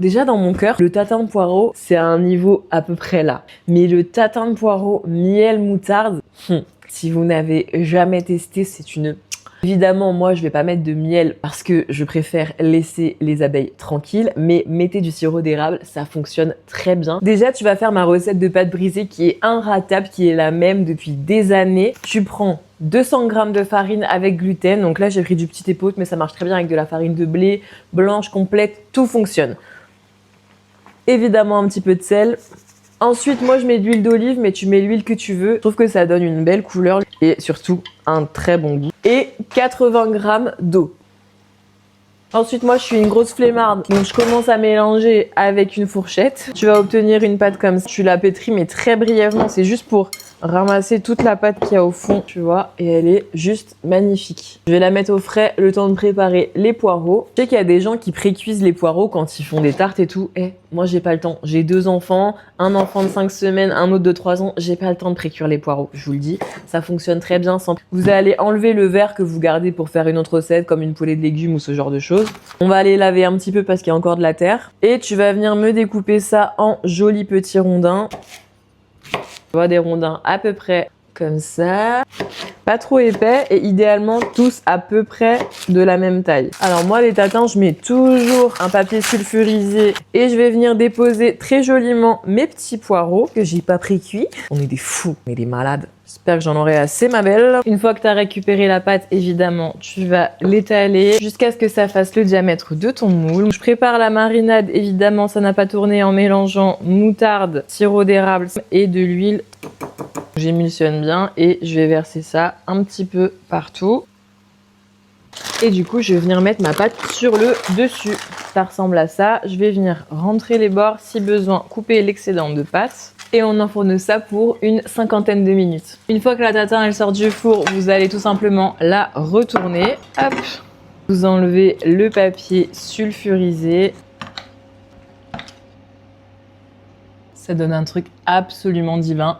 Déjà dans mon cœur, le tatin de poireau, c'est à un niveau à peu près là. Mais le tatin de poireau, miel, moutarde, si vous n'avez jamais testé, c'est une... Évidemment, moi, je vais pas mettre de miel parce que je préfère laisser les abeilles tranquilles, mais mettez du sirop d'érable, ça fonctionne très bien. Déjà, tu vas faire ma recette de pâte brisée qui est inratable, qui est la même depuis des années. Tu prends 200 g de farine avec gluten. Donc là, j'ai pris du petit épeautre, mais ça marche très bien avec de la farine de blé, blanche, complète, tout fonctionne. Évidemment, un petit peu de sel. Ensuite, moi, je mets de l'huile d'olive, mais tu mets l'huile que tu veux. Je trouve que ça donne une belle couleur et surtout un très bon goût. Et 80 g d'eau. Ensuite, moi, je suis une grosse flemmarde, donc je commence à mélanger avec une fourchette. Tu vas obtenir une pâte comme ça. Tu la pétris, mais très brièvement. C'est juste pour ramasser toute la pâte qu'il y a au fond, tu vois, et elle est juste magnifique. Je vais la mettre au frais, le temps de préparer les poireaux. Je sais qu'il y a des gens qui précuisent les poireaux quand ils font des tartes et tout. Moi, j'ai pas le temps. J'ai 2 enfants, un enfant de 5 semaines, un autre de 3 ans. J'ai pas le temps de précuire les poireaux, je vous le dis. Ça fonctionne très bien sans... Vous allez enlever le verre que vous gardez pour faire une autre recette, comme une poêlée de légumes ou ce genre de choses. On va aller laver un petit peu parce qu'il y a encore de la terre. Et tu vas venir me découper ça en jolis petits rondins. Tu vois, des rondins à peu près comme ça. Pas trop épais et idéalement tous à peu près de la même taille. Alors moi, les tatins, je mets toujours un papier sulfurisé et je vais venir déposer très joliment mes petits poireaux que j'ai pas pré-cuits. On est des fous, on est des malades. J'espère que j'en aurai assez, ma belle. Une fois que tu as récupéré la pâte, évidemment, tu vas l'étaler jusqu'à ce que ça fasse le diamètre de ton moule. Je prépare la marinade, évidemment, ça n'a pas tourné, en mélangeant moutarde, sirop d'érable et de l'huile. J'émulsionne bien et je vais verser ça un petit peu partout. Et du coup, je vais venir mettre ma pâte sur le dessus. Ça ressemble à ça. Je vais venir rentrer les bords, si besoin, couper l'excédent de pâte. Et on enfourne ça pour une 50aine de minutes. Une fois que la tatin elle sort du four, vous allez tout simplement la retourner. Hop, vous enlevez le papier sulfurisé. Ça donne un truc absolument divin.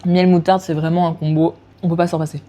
Miel moutarde, c'est vraiment un combo. On peut pas s'en passer.